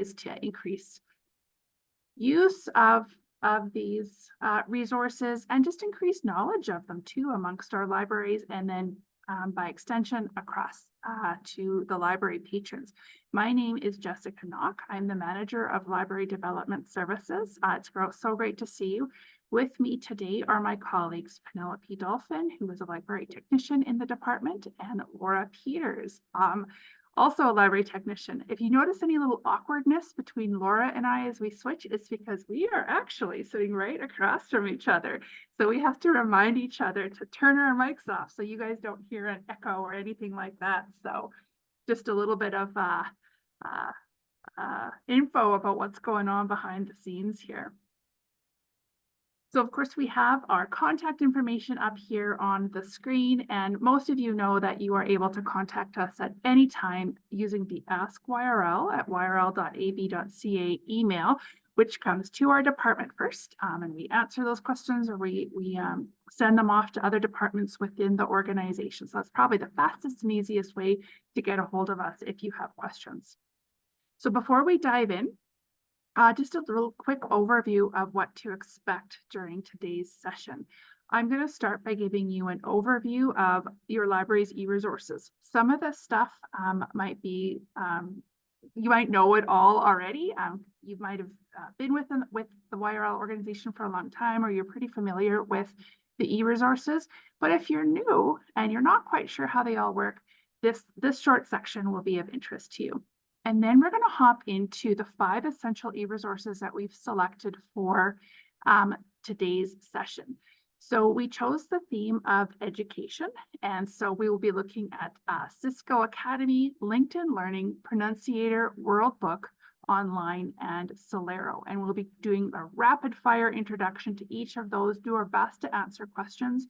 is to increase use of these resources and just increase knowledge of them too amongst our libraries, and then by extension across to the library patrons. My name is Jessica Knock. I'm the manager of Library Development Services. It's so great to see you. With me today are my colleagues, Penelope Dolphin, who is a library technician in the department, and Laura Peters, also a library technician. If you notice any little awkwardness between Laura and I as we switch, it's because we are actually sitting right across from each other. So we have to remind each other to turn our mics off so you guys don't hear an echo or anything like that. So just a little bit of info about what's going on behind the scenes here. So of course we have our contact information up here on the screen, and most of you know that you are able to contact us at any time using the Ask YRL at yrl.ab.ca email, which comes to our department first, and we answer those questions, or we send them off to other departments within the organization. So that's probably the fastest and easiest way to get a hold of us if you have questions. So before we dive in, just a little quick overview of what to expect during today's session. I'm going to start by giving you an overview of your library's eResources. Some of this stuff might be, you might know it all already. You might have been with the YRL organization for a long time, or you're pretty familiar with the eResources. But if you're new and you're not quite sure how they all work, this short section will be of interest to you. And then we're going to hop into the 5 essential eResources that we've selected for today's session. So we chose the theme of education. And so we will be looking at Cisco Academy, LinkedIn Learning, Pronunciator, World Book, Online, and Solero. And we'll be doing a rapid fire introduction to each of those, do our best to answer questions.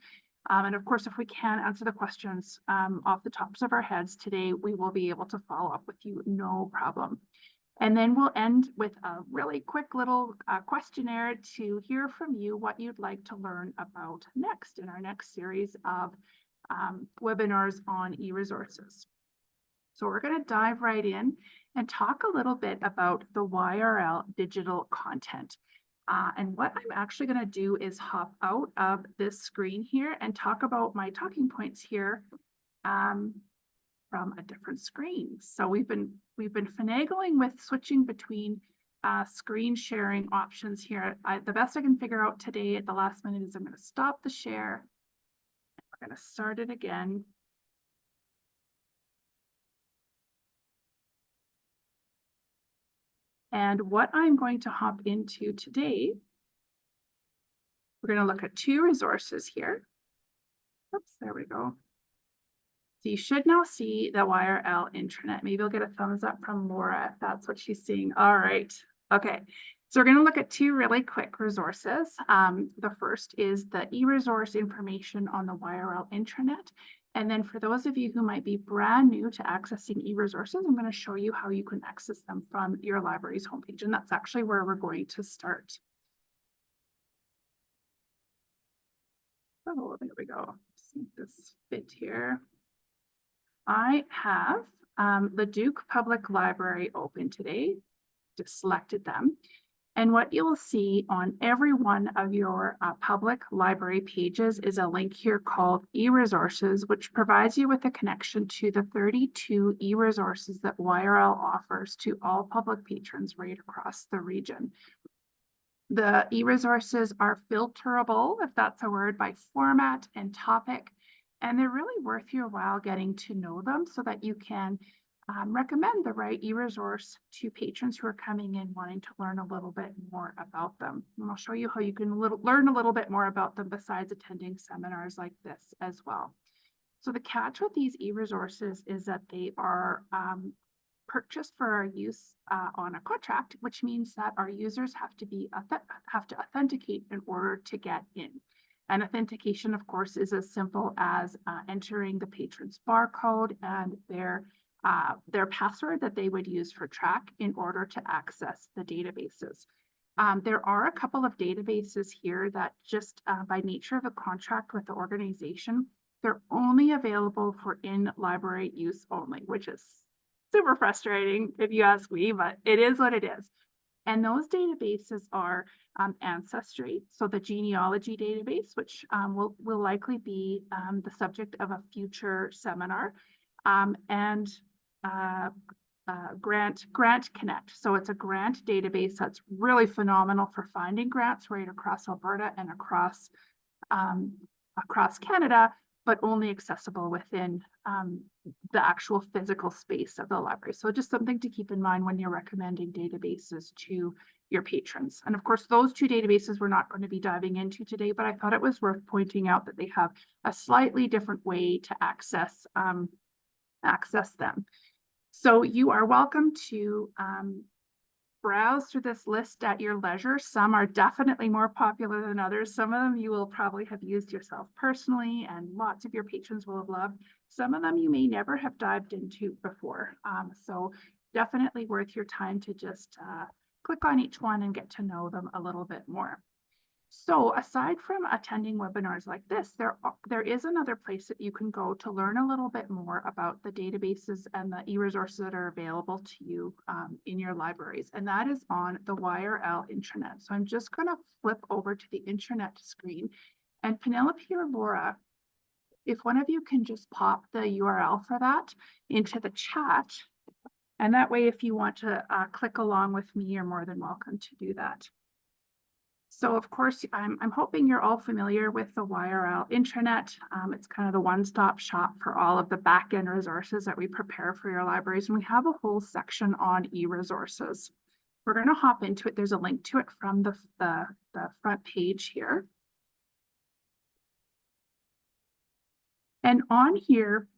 And of course, if we can answer the questions off the tops of our heads today, we will be able to follow up with you, no problem. And then we'll end with a really quick little questionnaire to hear from you what you'd like to learn about next in our next series of webinars on eResources. So we're going to dive right in and talk a little bit about the YRL digital content. And what I'm actually going to do is hop out of this screen here and talk about my talking points here from a different screen. So we've been finagling with switching between screen sharing options here. The best I can figure out today at the last minute is I'm going to stop the share. We're going to start it again. And what I'm going to hop into today, we're going to look at 2 resources here. Oops, there we go. So you should now see the YRL intranet. Maybe I'll get a thumbs up from Laura if that's what she's seeing. All right. Okay. So we're going to look at 2 really quick resources. The first is the eResource information on the YRL intranet. And then for those of you who might be brand new to accessing eResources, I'm going to show you how you can access them from your library's homepage. And that's actually where we're going to start. Oh, there we go. See this fit here. I have the Duke Public Library open today. Just selected them. And what you'll see on every one of your public library pages is a link here called eResources, which provides you with a connection to the 32 eResources that YRL offers to all public patrons right across the region. The eResources are filterable, if that's a word, by format and topic, and they're really worth your while getting to know them so that you can recommend the right eResource to patrons who are coming in wanting to learn a little bit more about them. And I'll show you how you can learn a little bit more about them besides attending seminars like this as well. So the catch with these eResources is that they are purchased for our use on a contract, which means that our users have to authenticate in order to get in. And authentication, of course, is as simple as entering the patron's barcode and their password that they would use for track in order to access the databases. There are a couple of databases here that just by nature of a contract with the organization, they're only available for in-library use only, which is super frustrating if you ask me, but it is what it is. And those databases are Ancestry, so the genealogy database, which will likely be the subject of a future seminar, and Grant Connect. So it's a grant database that's really phenomenal for finding grants right across Alberta and across Canada, but only accessible within the actual physical space of the library. So just something to keep in mind when you're recommending databases to your patrons. And of course, those two databases we're not going to be diving into today, but I thought it was worth pointing out that they have a slightly different way to access them. So you are welcome to browse through this list at your leisure. Some are definitely more popular than others. Some of them you will probably have used yourself personally, and lots of your patrons will have loved. Some of them you may never have dived into before. So definitely worth your time to just click on each one and get to know them a little bit more. So aside from attending webinars like this, there is another place that you can go to learn a little bit more about the databases and the e-resources that are available to you in your libraries, and that is on the YRL intranet. So I'm just going to flip over to the intranet screen, and Penelope or Laura, if one of you can just pop the URL for that into the chat, and that way if you want to click along with me, you're more than welcome to do that. So of course, I'm hoping you're all familiar with the YRL intranet. It's kind of the one-stop shop for all of the back-end resources that we prepare for your libraries. And we have a whole section on e-resources. We're going to hop into it. There's a link to it from the front page here. And on here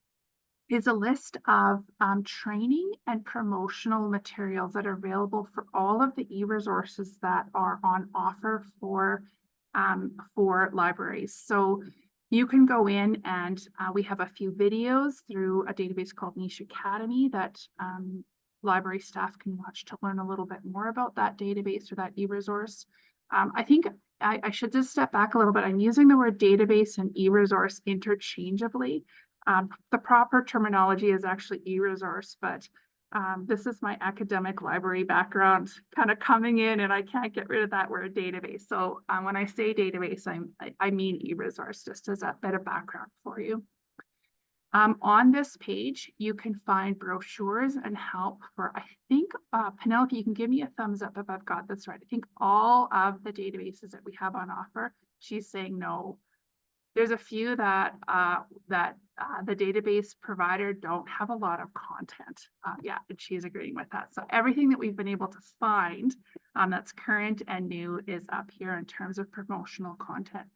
is a list of training and promotional materials that are available for all of the e-resources that are on offer for libraries. So you can go in and we have a few videos through a database called Niche Academy that library staff can watch to learn a little bit more about that database or that e-resource. I think I should just step back a little bit. I'm using the word database and e-resource interchangeably. The proper terminology is actually e-resource, but this is my academic library background kind of coming in, and I can't get rid of that word database. So when I say database, I mean e-resource, just as a bit of background for you. On this page, you can find brochures and help for, I think, Penelope, you can give me a thumbs up if I've got this right. I think all of the databases that we have on offer, she's saying no. There's a few that the database provider don't have a lot of content. Yeah, and she's agreeing with that. So everything that we've been able to find that's current and new is up here in terms of promotional content.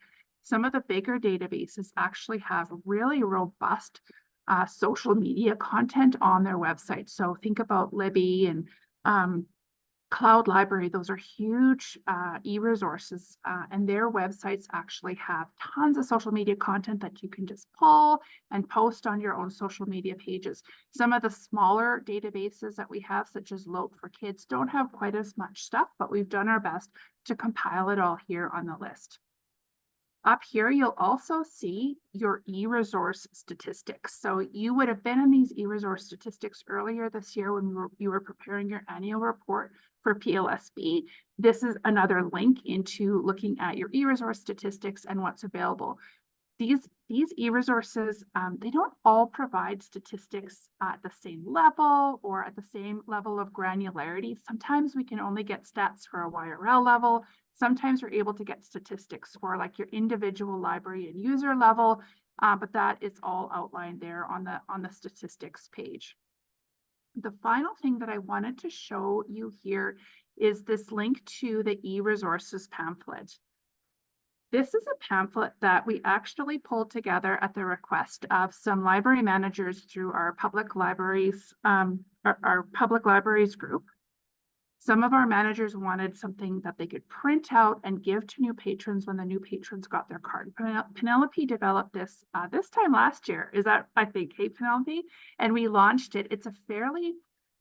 Some of the bigger databases actually have really robust social media content on their website. So think about Libby and Cloud Library. Those are huge e-resources, and their websites actually have tons of social media content that you can just pull and post on your own social media pages. Some of the smaller databases that we have, such as Lope for Kids, don't have quite as much stuff, but we've done our best to compile it all here on the list. Up here, you'll also see your e-resource statistics. So you would have been in these e-resource statistics earlier this year when you were preparing your annual report for PLSB. This is another link into looking at your e-resource statistics and what's available. These e-resources, they don't all provide statistics at the same level or at the same level of granularity. Sometimes we can only get stats for a YRL level. Sometimes we're able to get statistics for like your individual library and user level, but that is all outlined there on the statistics page. The final thing that I wanted to show you here is this link to the e-resources pamphlet. This is a pamphlet that we actually pulled together at the request of some library managers through our public libraries, our public libraries group. Some of our managers wanted something that they could print out and give to new patrons when the new patrons got their card. Penelope developed this this time last year. Is that, I think, hey, Penelope? And we launched it. It's a fairly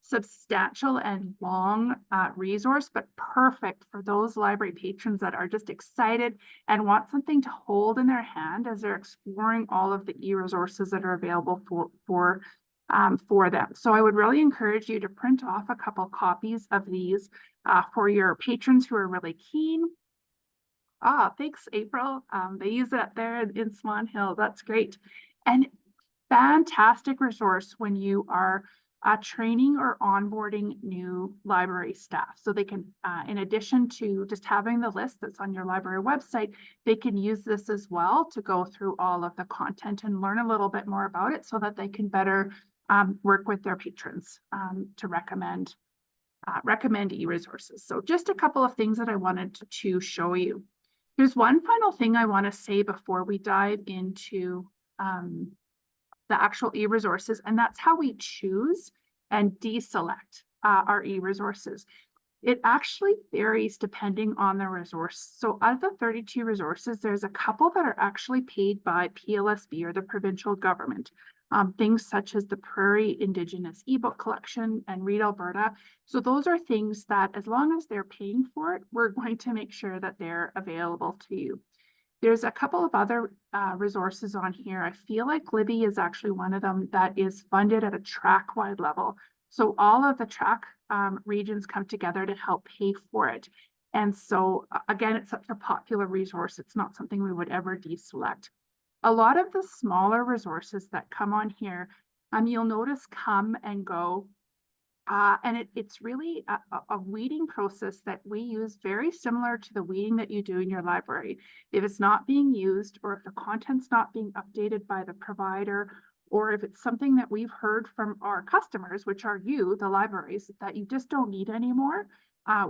substantial and long resource, but perfect for those library patrons that are just excited and want something to hold in their hand as they're exploring all of the e-resources that are available for for them. So I would really encourage you to print off a couple copies of these for your patrons who are really keen. Thanks, April. They use it up there in Swan Hill. That's great. And fantastic resource when you are training or onboarding new library staff. So they can, in addition to just having the list that's on your library website, they can use this as well to go through all of the content and learn a little bit more about it so that they can better work with their patrons to recommend eResources. So just a couple of things that I wanted to show you. There's one final thing I want to say before we dive into the actual eResources, and that's how we choose and deselect our eResources. It actually varies depending on the resource. So of the 32 resources, there's a couple that are actually paid by PLSB or the provincial government. Things such as the Prairie Indigenous ebook collection and Read Alberta. So those are things that as long as they're paying for it, we're going to make sure that they're available to you. There's a couple of other resources on here. I feel like Libby is actually one of them that is funded at a track-wide level. So all of the track regions come together to help pay for it. And so again, it's such a popular resource. It's not something we would ever deselect. A lot of the smaller resources that come on here, you'll notice come and go. And it's really a weeding process that we use very similar to the weeding that you do in your library. If it's not being used, or if the content's not being updated by the provider, or if it's something that we've heard from our customers, which are you, the libraries, that you just don't need anymore,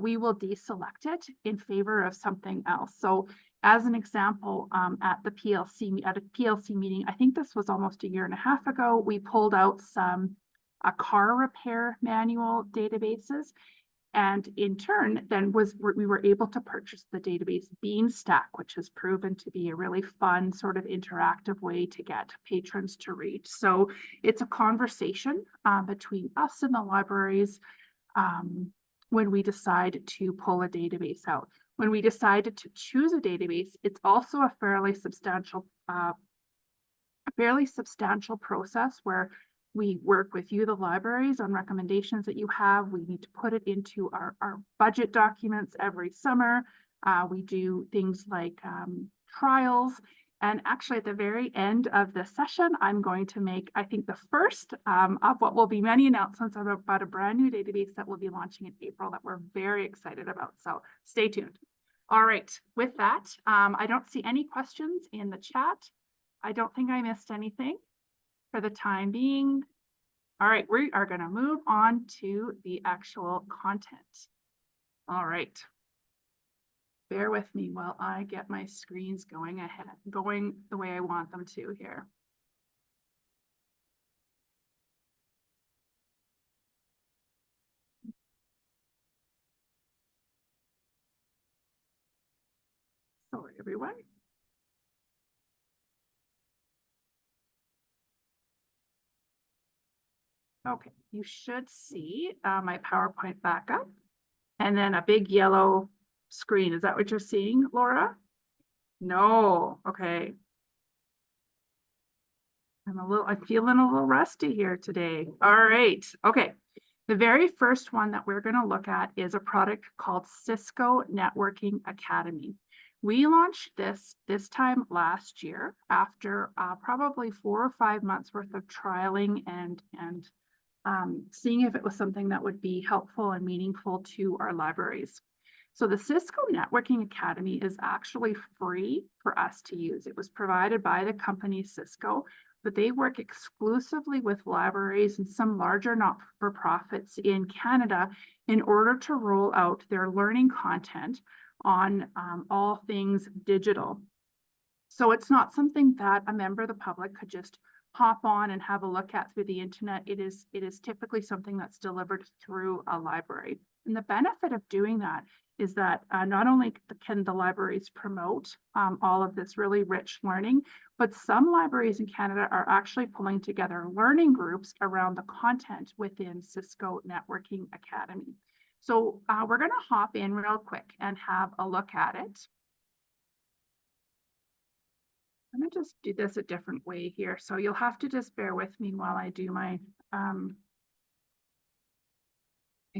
we will deselect it in favor of something else. So as an example, at a PLC meeting, I think this was almost a year and a half ago, we pulled out some car repair manual databases. And in turn, then we were able to purchase the database Beanstack, which has proven to be a really fun sort of interactive way to get patrons to read. So it's a conversation between us and the libraries when we decide to pull a database out. When we decided to choose a database, it's also a fairly substantial process where we work with you, the libraries, on recommendations that you have. We need to put it into our budget documents every summer. We do things like trials. And actually, at the very end of the session, I'm going to make, I think, the first of what will be many announcements about a brand new database that we'll be launching in April that we're very excited about. So stay tuned. All right, with that, I don't see any questions in the chat. I don't think I missed anything for the time being. All right, we are going to move on to the actual content. All right. Bear with me while I get my screens going the way I want them to here. Sorry, everyone. Okay, you should see my PowerPoint backup and then a big yellow screen. Is that what you're seeing, Laura? No, okay. I'm feeling a little rusty here today. All right, okay. The very first one that we're going to look at is a product called Cisco Networking Academy. We launched this time last year after probably 4 or 5 months worth of trialing and seeing if it was something that would be helpful and meaningful to our libraries. So the Cisco Networking Academy is actually free for us to use. It was provided by the company Cisco, but they work exclusively with libraries and some larger not-for-profits in Canada in order to roll out their learning content on all things digital. So it's not something that a member of the public could just hop on and have a look at through the internet. It is typically something that's delivered through a library. And the benefit of doing that is that not only can the libraries promote all of this really rich learning, but some libraries in Canada are actually pulling together learning groups around the content within Cisco Networking Academy. So we're going to hop in real quick and have a look at it. I'm gonna just do this a different way here. So you'll have to just bear with me while I do my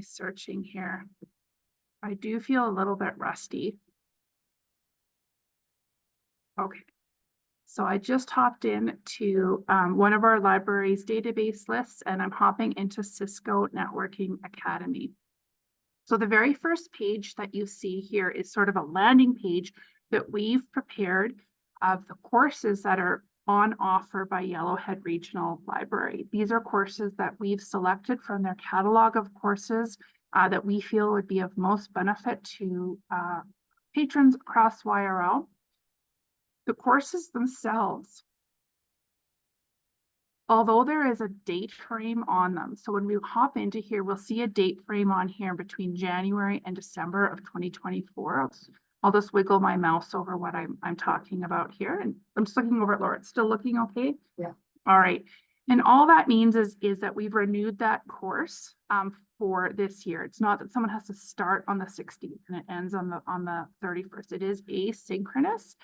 searching here. I do feel a little bit rusty. Okay. So I just hopped in to one of our library's database lists, and I'm hopping into Cisco Networking Academy. So the very first page that you see here is sort of a landing page that we've prepared of the courses that are on offer by Yellowhead Regional Library. These are courses that we've selected from their catalog of courses that we feel would be of most benefit to patrons across YRL. The courses themselves, although there is a date frame on them, so when we hop into here, we'll see a date frame on here between January and December of 2024. I'll just wiggle my mouse over what I'm talking about here, and I'm just looking over at Laura. It's still looking okay? Yeah. All right. And all that means is that we've renewed that course for this year. It's not that someone has to start on the 16th and it ends on the 31st. It is asynchronous.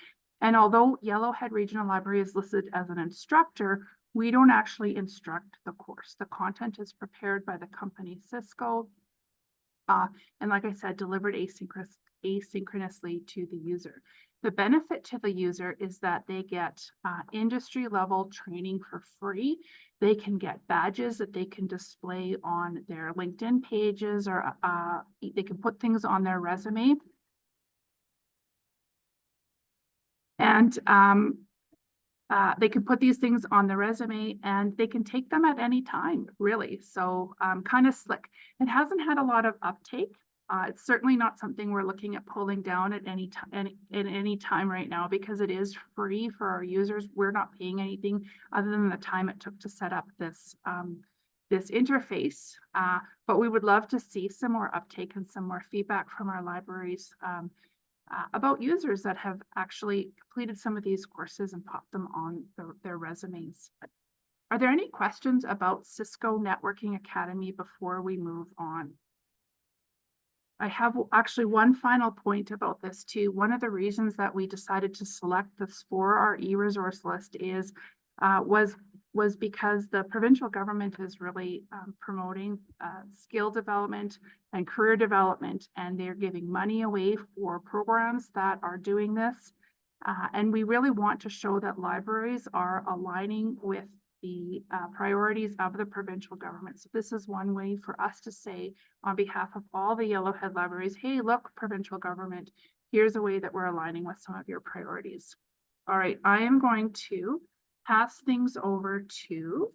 And although Yellowhead Regional Library is listed as an instructor, we don't actually instruct the course. The content is prepared by the company Cisco. And like I said, delivered asynchronously to the user. The benefit to the user is that they get industry level training for free. They can get badges that they can display on their LinkedIn pages, or they can put things on their resume. And they can put these things on the resume and they can take them at any time, really. So kind of slick. It hasn't had a lot of uptake. It's certainly not something we're looking at pulling down at any time right now, because it is free for our users. We're not paying anything other than the time it took to set up this this interface. But we would love to see some more uptake and some more feedback from our libraries about users that have actually completed some of these courses and popped them on their resumes. Are there any questions about Cisco Networking Academy before we move on? I have actually one final point about this too. One of the reasons that we decided to select this for our e-resource list is was because the provincial government is really promoting skill development and career development, and they're giving money away for programs that are doing this. And we really want to show that libraries are aligning with the priorities of the provincial government. So this is one way for us to say on behalf of all the Yellowhead libraries, hey, look, provincial government, here's a way that we're aligning with some of your priorities. All right, I am going to pass things over to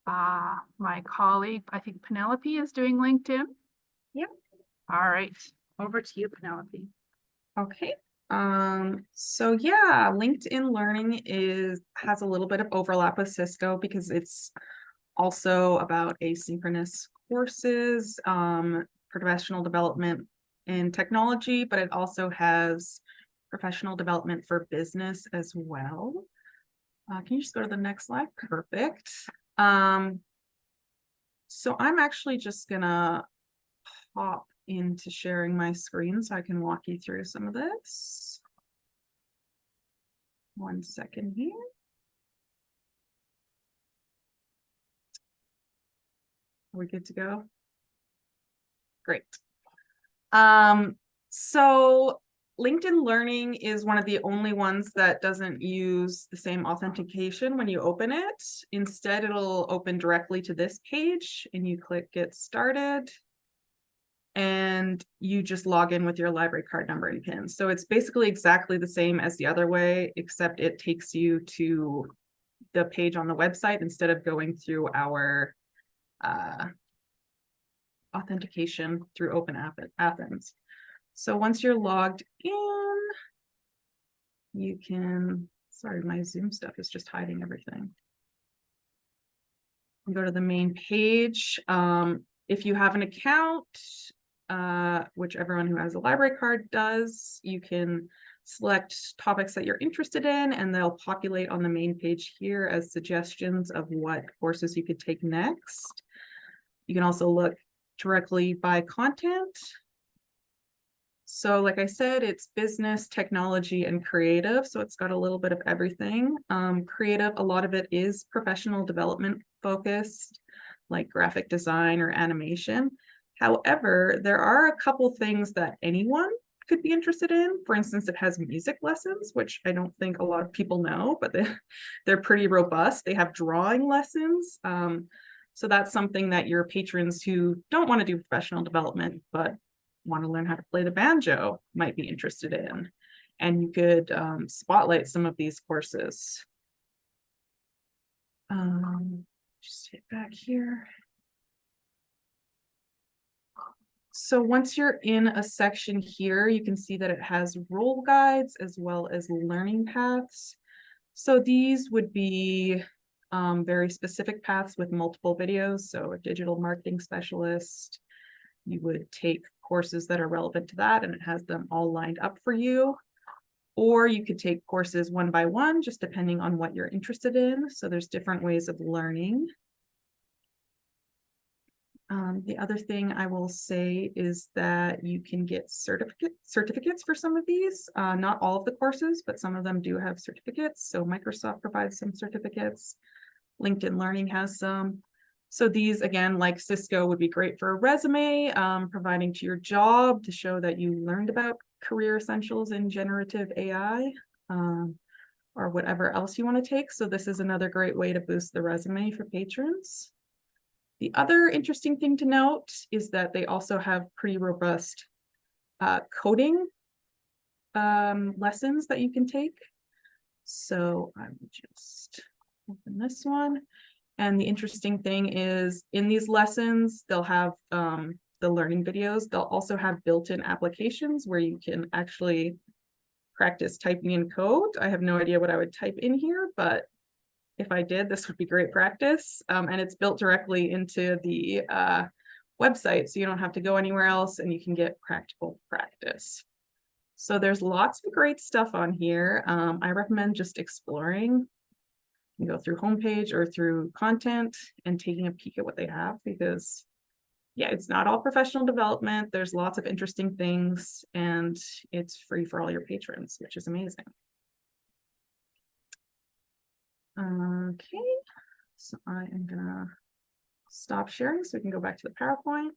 my colleague. I think Penelope is doing LinkedIn. Yep. All right, over to you, Penelope. Okay. So yeah, LinkedIn Learning has a little bit of overlap with Cisco because it's also about asynchronous courses, professional development in technology, but it also has professional development for business as well. Can you just go to the next slide? Perfect. So I'm actually just gonna hop into sharing my screen so I can walk you through some of this. 1 second here. Are we good to go? Great. So LinkedIn Learning is one of the only ones that doesn't use the same authentication when you open it. Instead, it'll open directly to this page and you click Get Started. And you just log in with your library card number and PIN. So it's basically exactly the same as the other way, except it takes you to the page on the website instead of going through our authentication through Open Athens. So once you're logged in, you can, sorry, my Zoom stuff is just hiding everything. You go to the main page. If you have an account, which everyone who has a library card does, you can select topics that you're interested in and they'll populate on the main page here as suggestions of what courses you could take next. You can also look directly by content. So like I said, it's business, technology, and creative. So it's got a little bit of everything. Creative, a lot of it is professional development focused, like graphic design or animation. However, there are a couple things that anyone could be interested in. For instance, it has music lessons, which I don't think a lot of people know, but they're pretty robust. They have drawing lessons. So that's something that your patrons who don't want to do professional development, but want to learn how to play the banjo might be interested in. And you could spotlight some of these courses. Just hit back here. So once you're in a section here, you can see that it has role guides as well as learning paths. So these would be very specific paths with multiple videos. So a digital marketing specialist, you would take courses that are relevant to that, and it has them all lined up for you. Or you could take courses one by one, just depending on what you're interested in. So there's different ways of learning. The other thing I will say is that you can get certificates for some of these. Not all of the courses, but some of them do have certificates. So Microsoft provides some certificates. LinkedIn Learning has some. So these, again, like Cisco, would be great for a resume, providing to your job to show that you learned about career essentials in generative AI, or whatever else you want to take. So this is another great way to boost the resume for patrons. The other interesting thing to note is that they also have pretty robust coding lessons that you can take. So I will just open this one. And the interesting thing is in these lessons, they'll have the learning videos. They'll also have built-in applications where you can actually practice typing in code. I have no idea what I would type in here, but if I did, this would be great practice. And it's built directly into the website, so you don't have to go anywhere else and you can get practical practice. So there's lots of great stuff on here. I recommend just exploring. You can go through homepage or through content and taking a peek at what they have, because yeah, it's not all professional development. There's lots of interesting things, and it's free for all your patrons, which is amazing. Okay, so I am gonna stop sharing so we can go back to the PowerPoint.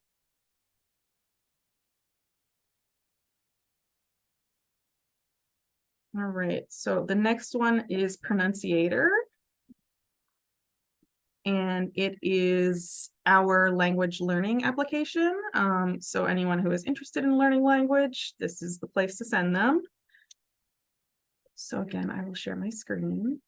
All right, so the next one is Pronunciator. And it is our language learning application. So anyone who is interested in learning language, this is the place to send them. So again, I will share my screen.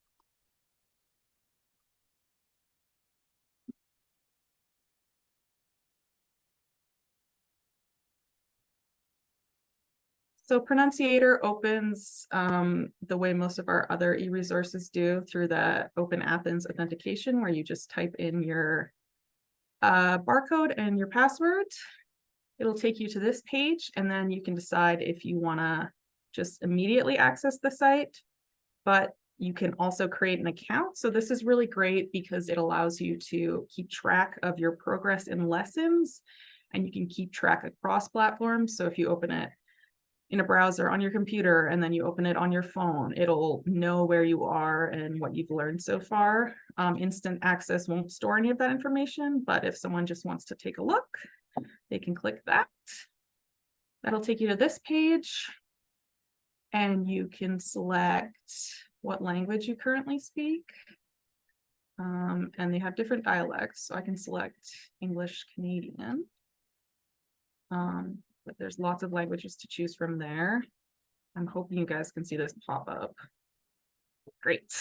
So Pronunciator opens the way most of our other eResources do, through the Open Athens authentication, where you just type in your barcode and your password. It'll take you to this page, and then you can decide if you want to just immediately access the site, but you can also create an account. So this is really great because it allows you to keep track of your progress in lessons, and you can keep track across platforms. So if you open it in a browser on your computer and then you open it on your phone, it'll know where you are and what you've learned so far. Instant access won't store any of that information, but if someone just wants to take a look, they can click that. That'll take you to this page, and you can select what language you currently speak. And they have different dialects, so I can select English Canadian. But there's lots of languages to choose from there. I'm hoping you guys can see this pop up. Great.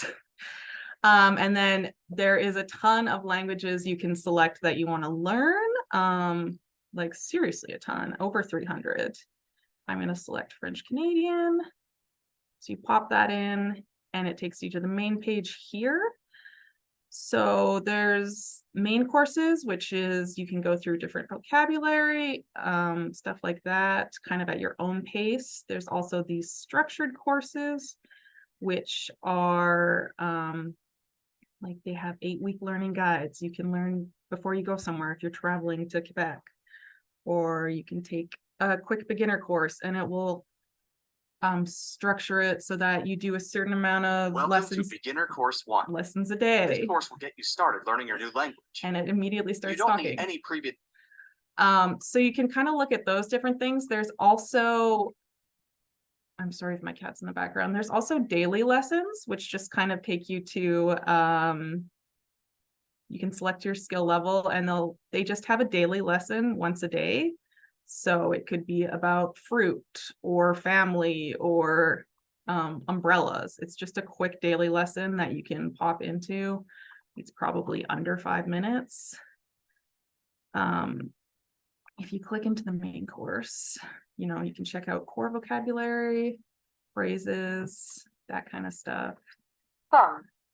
And then there is a ton of languages you can select that you want to learn. Like seriously, a ton, over 300. I'm going to select French Canadian. So you pop that in, and it takes you to the main page here. So there's main courses, which is you can go through different vocabulary, stuff like that, kind of at your own pace. There's also these structured courses, which are like they have 8-week learning guides. You can learn before you go somewhere if you're traveling to Quebec, or you can take a quick beginner course, and it will structure it so that you do a certain amount of Welcome to beginner course 1. lessons a This day, course will get you started learning your new language. and it immediately You starts don't talking. need any previous. So you can kind of look at those different things. There's also, I'm sorry if my cat's in the background. There's also daily lessons, which just kind of take you to, you can select your skill level, and they just have a daily lesson once a day. So it could be about fruit or family or umbrellas. It's just a quick daily lesson that you can pop into. It's probably under 5 minutes. If you click into the main course, you know, you can check out core vocabulary, phrases, that kind of stuff.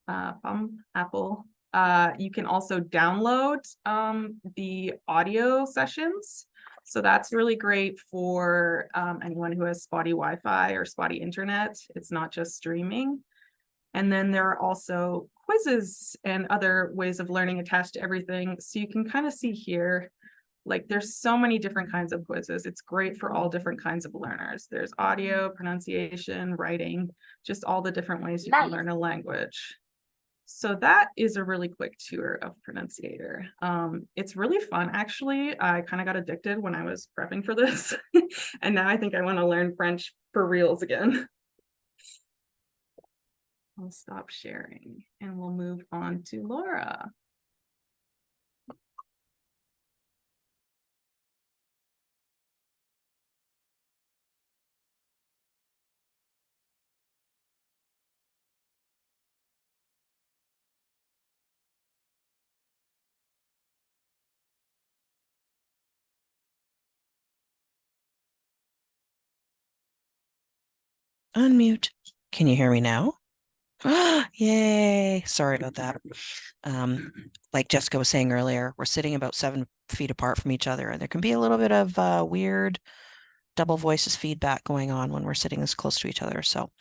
Apple. You can also download the audio sessions. So that's really great for anyone who has spotty Wi-Fi or spotty internet. It's not just streaming. And then there are also quizzes and other ways of learning attached to everything. So you can kind of see here, like there's so many different kinds of quizzes. It's great for all different kinds of learners. There's audio, pronunciation, writing, just all the different ways you can learn a language. So that is a really quick tour of Pronunciator. It's really fun, actually. I kind of got addicted when I was prepping for this. And now I think I want to learn French for reals again. I'll stop sharing and we'll move on to Laura. Unmute. Can you hear me now? Yay. Sorry about that. Like Jessica was saying earlier, we're sitting about 7 feet apart from each other, and there can be a little bit of weird double voices feedback going on when we're sitting this close to each other. So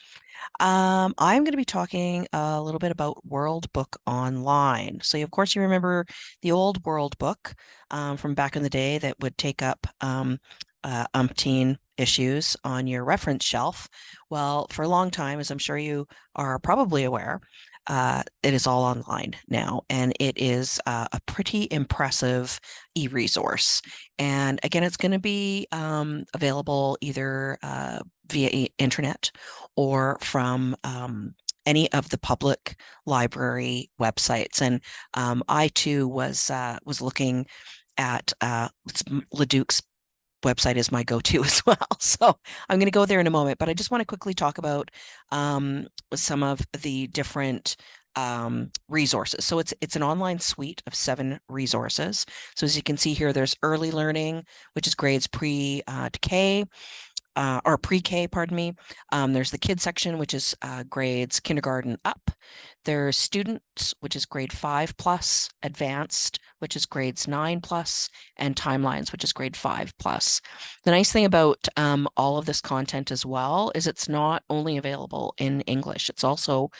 I'm going to be talking a little bit about World Book Online. So, of course, you remember the old World Book from back in the day that would take up umpteen issues on your reference shelf. Well, for a long time, as I'm sure you are probably aware, it is all online now, and it is a pretty impressive e-resource. And again, it's going to be available either via internet or from any of the public library websites. And I too was looking at Leduc's website is my go-to as well. So I'm going to go there in a moment, but I just want to quickly talk about some of the different resources. So it's an online suite of 7 resources. So as you can see here, there's early learning, which is grades to K. Or pre-K, pardon me. There's the kids section, which is grades kindergarten up. There's students, which is grade 5 plus, advanced, which is grades 9 plus, and timelines, which is grade 5 plus. The nice thing about all of this content as well is it's not only available in English. It's also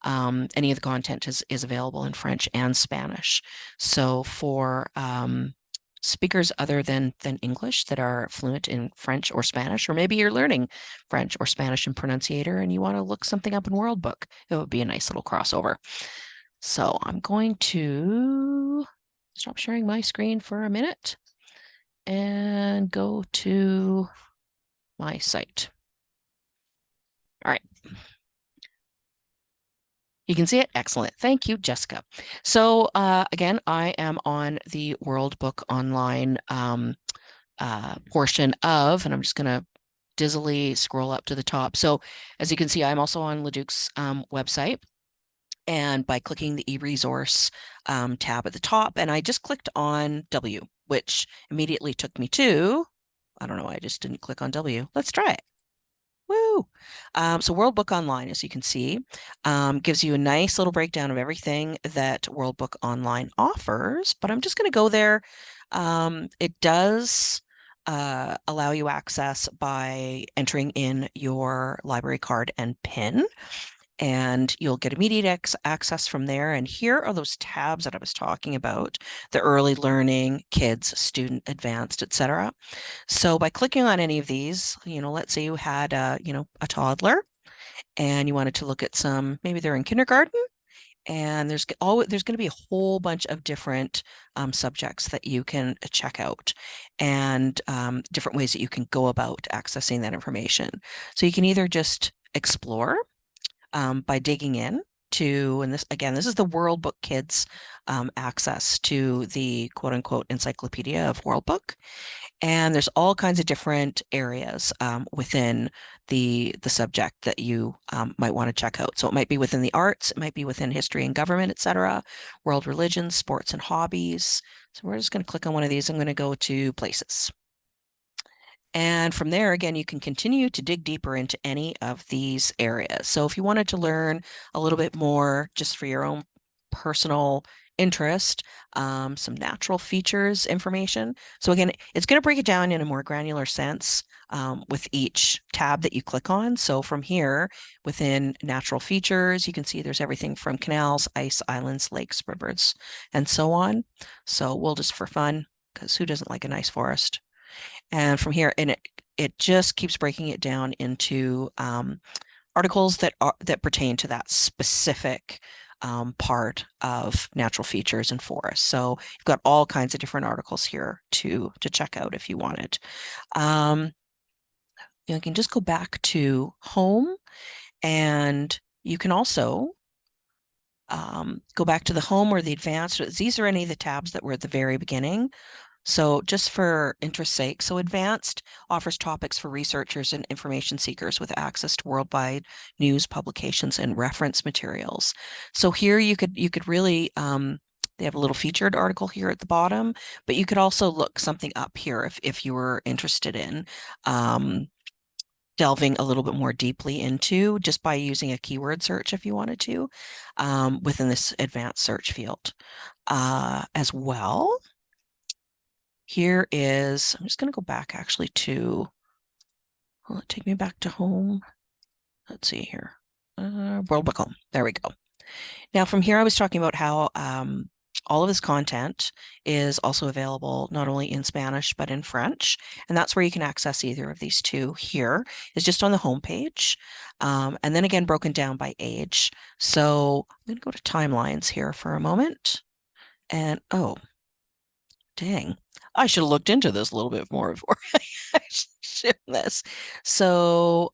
any of the content is available in French and Spanish. So for speakers other than English that are fluent in French or Spanish, or maybe you're learning French or Spanish in Pronunciator and you want to look something up in World Book, it would be a nice little crossover. So I'm going to stop sharing my screen for a minute and go to my site. All right. You can see it. Excellent. Thank you, Jessica. So again, I am on the World Book Online portion of, and I'm just going to dizzily scroll up to the top. So as you can see, I'm also on Leduc's website. And by clicking the e-resource tab at the top, and I just clicked on W, which immediately took me to, I don't know why I just didn't click on W. Let's try it. Woo! So World Book Online, as you can see, gives you a nice little breakdown of everything that World Book Online offers, but I'm just going to go there. It does allow you access by entering in your library card and PIN. and you'll get immediate access from there. And here are those tabs that I was talking about: the early learning, kids, student, advanced, etc. So by clicking on any of these, let's say you had a toddler and you wanted to look at some, maybe they're in kindergarten, and there's going to be a whole bunch of different subjects that you can check out, and different ways that you can go about accessing that information. So you can either just explore by digging in to, and this is the World Book Kids access to the quote unquote encyclopedia of World Book. And there's all kinds of different areas within the subject that you might want to check out. So it might be within the arts, it might be within history and government, etc., world religions, sports and hobbies. So we're just going to click on one of these. I'm going to go to places. And from there, again, you can continue to dig deeper into any of these areas. So if you wanted to learn a little bit more just for your own personal interest, some natural features information. So again, it's going to break it down in a more granular sense with each tab that you click on. So from here, within natural features, you can see there's everything from canals, ice, islands, lakes, rivers, and so on. So we'll just, for fun, because who doesn't like a nice forest? And from here, and it just keeps breaking it down into articles that pertain to that specific part of natural features and forests. So you've got all kinds of different articles here to check out if you wanted. You can just go back to home, and you can also go back to the home or the advanced. These are any of the tabs that were at the very beginning. So just for interest's sake, so advanced offers topics for researchers and information seekers with access to worldwide news, publications, and reference materials. So here you could really, they have a little featured article here at the bottom, but you could also look something up here if you were interested in delving a little bit more deeply into, just by using a keyword search if you wanted to, within this advanced search field. As well, here is, I'm just going to go back actually to, will it take me back to home? Let's see here. World Book Home. There we go. Now from here, I was talking about how all of this content is also available not only in Spanish, but in French. And that's where you can access either of these two. Here is just on the home page. And then again, broken down by age. So I'm going to go to timelines here for a moment. And oh, dang, I should have looked into this a little bit more before I share this. So,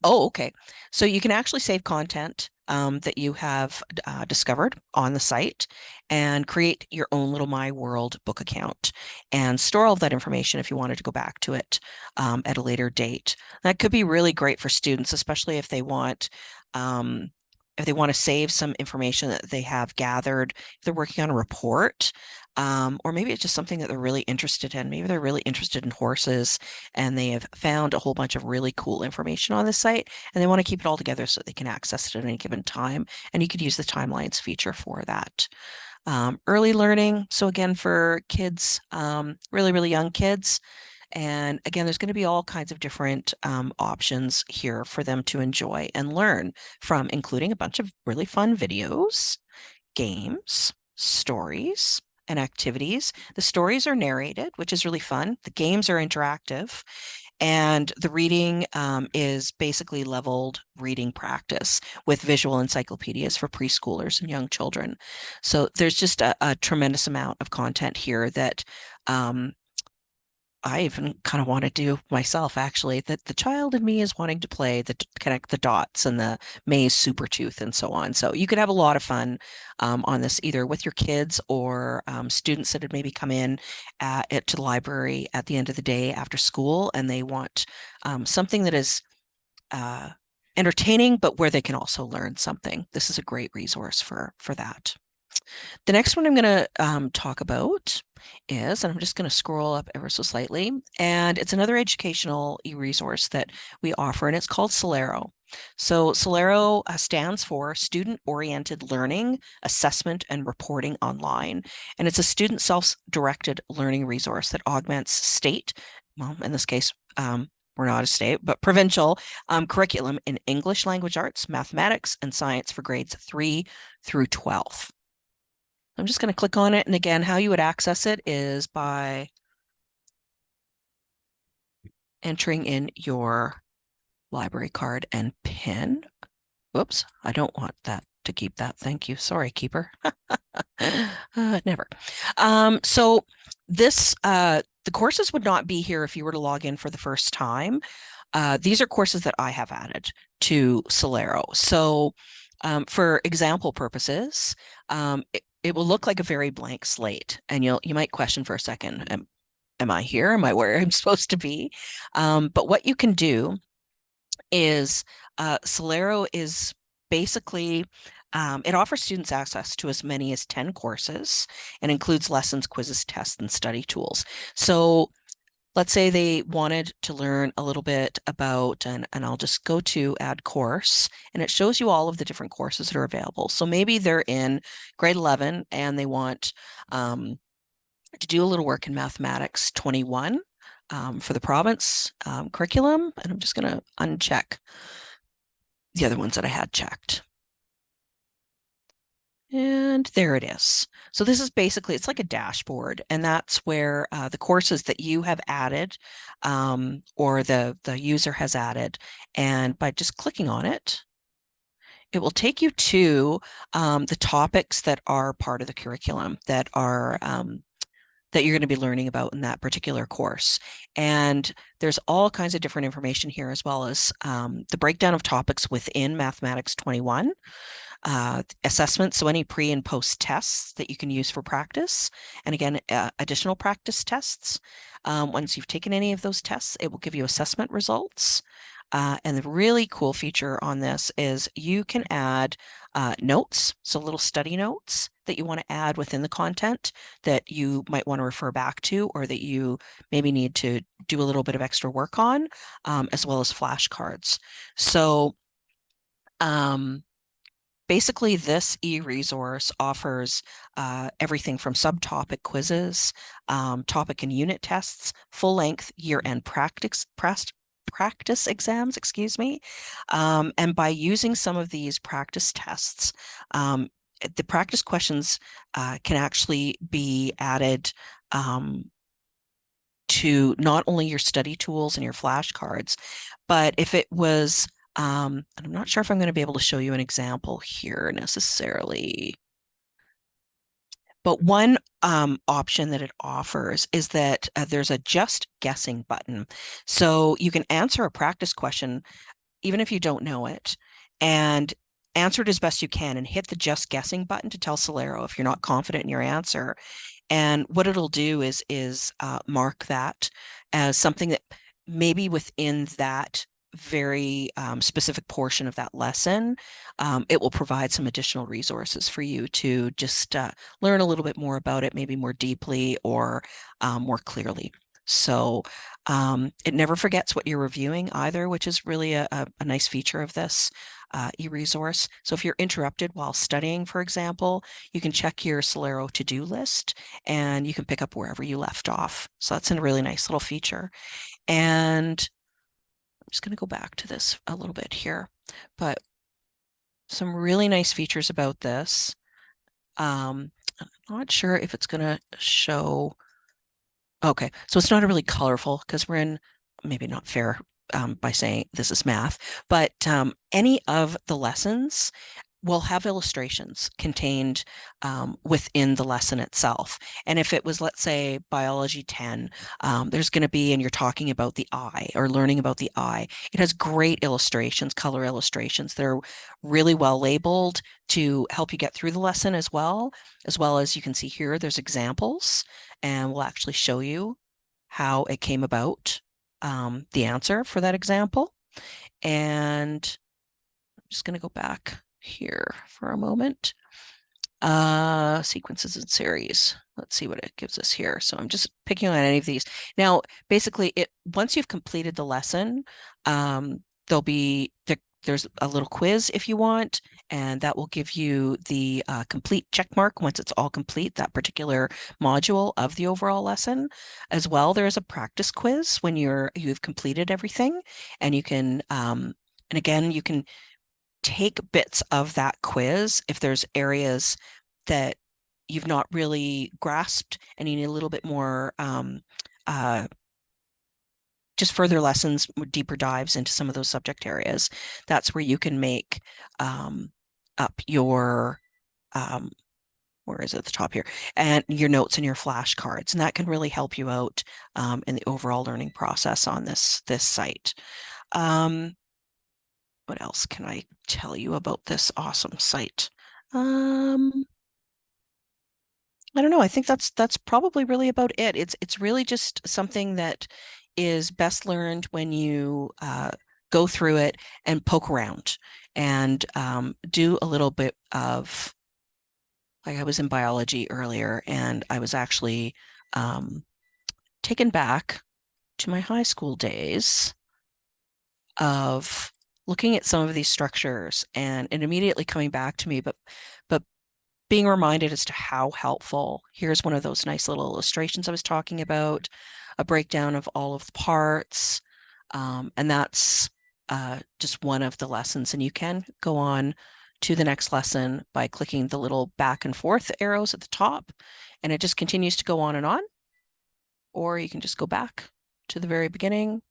okay. So you can actually save content that you have discovered on the site and create your own little My World book account and store all of that information if you wanted to go back to it at a later date. That could be really great for students, especially if they want to save some information that they have gathered, if they're working on a report, or maybe it's just something that they're really interested in. Maybe they're really interested in horses and they have found a whole bunch of really cool information on the site and they want to keep it all together so they can access it at any given time. And you could use the timelines feature for that. Early learning. So again, for kids, really, really young kids. And again, there's going to be all kinds of different options here for them to enjoy and learn from, including a bunch of really fun videos, games, stories, and activities. The stories are narrated, which is really fun. The games are interactive. And the reading is basically leveled reading practice with visual encyclopedias for preschoolers and young children. So there's just a tremendous amount of content here that I even kind of want to do myself, actually, that the child in me is wanting to play, connect the dots and the maze super tooth and so on. So you could have a lot of fun on this, either with your kids or students that had maybe come in to the library at the end of the day after school, and they want something that is entertaining, but where they can also learn something. This is a great resource for that. The next one I'm going to talk about is, and I'm just going to scroll up ever so slightly, and it's another educational e-resource that we offer, and it's called Celero. So Celero stands for Student-Oriented Learning, Assessment, and Reporting Online, and it's a student self-directed learning resource that augments state, well, in this case, we're not a state, but provincial curriculum in English language arts, mathematics, and science for grades 3 through 12. I'm just going to click on it. And again, how you would access it is by entering in your library card and PIN. Whoops, I don't want that to keep that. Thank you. Sorry, keeper. Never. So this, the courses would not be here if you were to log in for the first time. These are courses that I have added to Celero. So for example purposes, it will look like a very blank slate, and you might question for a second, am I here? Am I where I'm supposed to be? But what you can do is Celero is basically, it offers students access to as many as 10 courses and includes lessons, quizzes, tests, and study tools. So let's say they wanted to learn a little bit about, and I'll just go to add course, and it shows you all of the different courses that are available. So maybe they're in grade 11 and they want to do a little work in mathematics 21 for the province curriculum. And I'm just going to uncheck the other ones that I had checked. And there it is. So this is basically, it's like a dashboard, and that's where the courses that you have added or the user has added. And by just clicking on it, it will take you to the topics that are part of the curriculum that are that you're going to be learning about in that particular course. And there's all kinds of different information here, as well as the breakdown of topics within Mathematics 21. Assessments, so any pre and post tests that you can use for practice. And again, additional practice tests. Once you've taken any of those tests, it will give you assessment results. And the really cool feature on this is you can add notes, so little study notes that you want to add within the content that you might want to refer back to, or that you maybe need to do a little bit of extra work on, as well as flashcards. So basically, this e-resource offers everything from subtopic quizzes, topic and unit tests, full-length year-end practice exams, excuse me. And by using some of these practice tests, the practice questions can actually be added to not only your study tools and your flashcards, but if it was, and I'm not sure if I'm going to be able to show you an example here necessarily. But one option that it offers is that there's a just guessing button. So you can answer a practice question, even if you don't know it, and answer it as best you can, and hit the just guessing button to tell Celero if you're not confident in your answer. And what it'll do is mark that as something that maybe within that very specific portion of that lesson, it will provide some additional resources for you to just learn a little bit more about it, maybe more deeply or more clearly. So it never forgets what you're reviewing either, which is really a nice feature of this e-resource. So if you're interrupted while studying, for example, you can check your Celero to-do list and you can pick up wherever you left off. So that's a really nice little feature. And I'm just going to go back to this a little bit here, but some really nice features about this. I'm not sure if it's going to show. Okay, so it's not a really colorful, because we're in, maybe not fair by saying this is math, but any of the lessons will have illustrations contained within the lesson itself. And if it was, let's say, biology 10, there's going to be, and you're talking about the eye or learning about the eye, it has great illustrations, color illustrations. They're really well labeled to help you get through the lesson as well as you can see here, there's examples, and we'll actually show you how it came about, the answer for that example. And I'm just going to go back here for a moment. Sequences and series. Let's see what it gives us here. So I'm just picking on any of these. Now, basically, once you've completed the lesson, there's a little quiz if you want, and that will give you the complete check mark once it's all complete, that particular module of the overall lesson. As well, there's a practice quiz when you've completed everything, and you can, and again, you can take bits of that quiz if there's areas that you've not really grasped and you need a little bit more just further lessons, deeper dives into some of those subject areas. That's where you can make up your where is it at the top here, and your notes and your flashcards, and that can really help you out in the overall learning process on this site. What else can I tell you about this awesome site? I don't know. I think that's probably really about it. It's really just something that is best learned when you go through it and poke around and do a little bit of, like I was in biology earlier, and I was actually taken back to my high school days of looking at some of these structures and immediately coming back to me, but being reminded as to how helpful. Here's one of those nice little illustrations I was talking about, a breakdown of all of the parts. And that's just one of the lessons. And you can go on to the next lesson by clicking the little back and forth arrows at the top, and it just continues to go on and on. Or you can just go back to the very beginning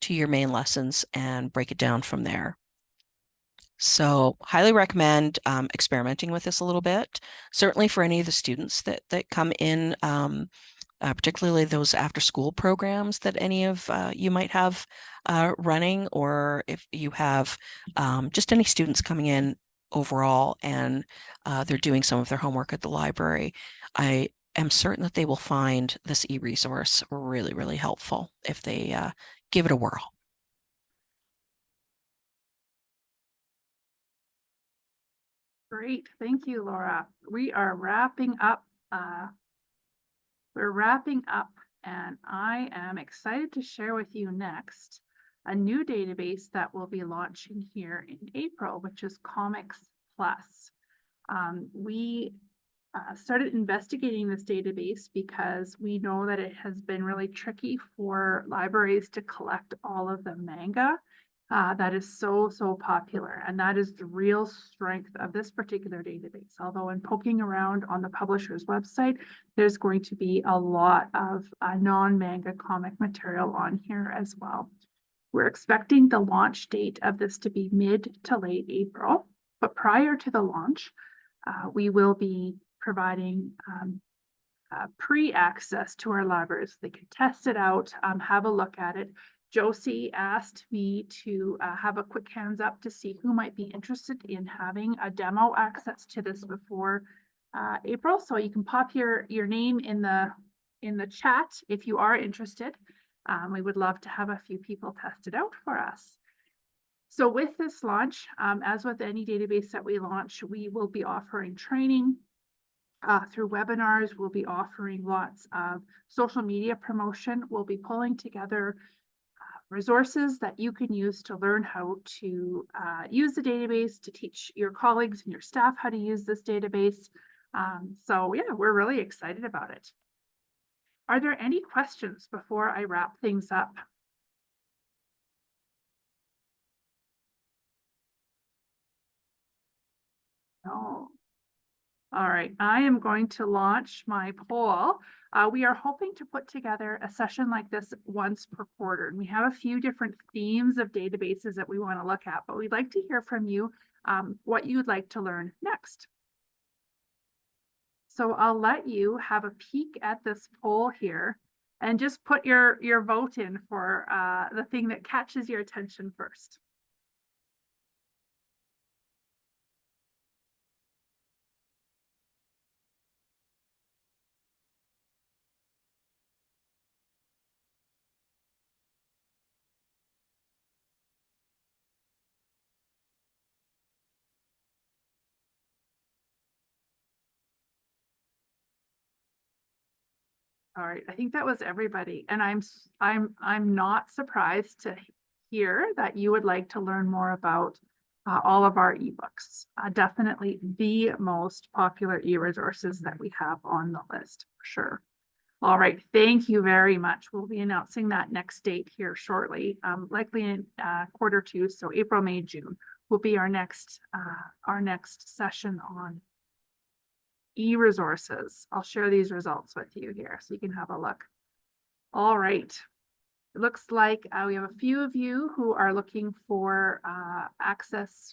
to your main lessons and break it down from there. So highly recommend experimenting with this a little bit, certainly for any of the students that come in, particularly those after school programs that any of you might have running, or if you have just any students coming in overall and they're doing some of their homework at the library. I am certain that they will find this e-resource really, really helpful if they give it a whirl. Great, thank you, Laura. We are wrapping up. We're wrapping up, and I am excited to share with you next a new database that will be launching here in April, which is Comics Plus. We started investigating this database because we know that it has been really tricky for libraries to collect all of the manga that is so popular, and that is the real strength of this particular database. Although in poking around on the publisher's website, there's going to be a lot of non-manga comic material on here as well. We're expecting the launch date of this to be mid to late April, but prior to the launch, we will be providing pre-access to our libraries. They can test it out, have a look at it. Josie asked me to have a quick hands up to see who might be interested in having a demo access to this before April. So you can pop your name in the chat if you are interested. We would love to have a few people test it out for us. So with this launch, as with any database that we launch, we will be offering training through webinars. We'll be offering lots of social media promotion. We'll be pulling together resources that you can use to learn how to use the database, to teach your colleagues and your staff how to use this database. So yeah, we're really excited about it. Are there any questions before I wrap things up? No. All right, I am going to launch my poll. We are hoping to put together a session like this once per quarter. And we have a few different themes of databases that we want to look at, but we'd like to hear from you what you'd like to learn next. So I'll let you have a peek at this poll here and just put your vote in for the thing that catches your attention first. All right, I think that was everybody, and I'm not surprised to here that you would like to learn more about all of our ebooks. Definitely the most popular e-resources that we have on the list, for sure. All right, thank you very much. We'll be announcing that next date here shortly, likely in Q2, so April, May, June will be our next session on e-resources. I'll share these results with you here so you can have a look. All right. It looks like we have a few of you who are looking for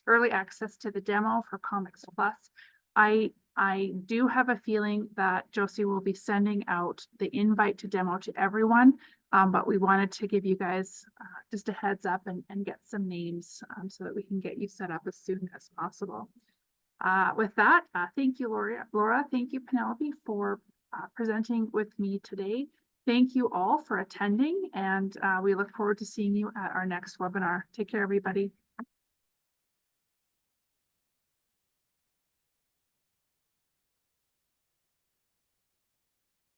early access to the demo for Comics Plus. I do have a feeling that Josie will be sending out the invite to demo to everyone, but we wanted to give you guys just a heads up and get some names so that we can get you set up as soon as possible. With that, thank you, Laura. Thank you, Penelope, for presenting with me today. Thank you all for attending, and we look forward to seeing you at our next webinar. Take care, everybody.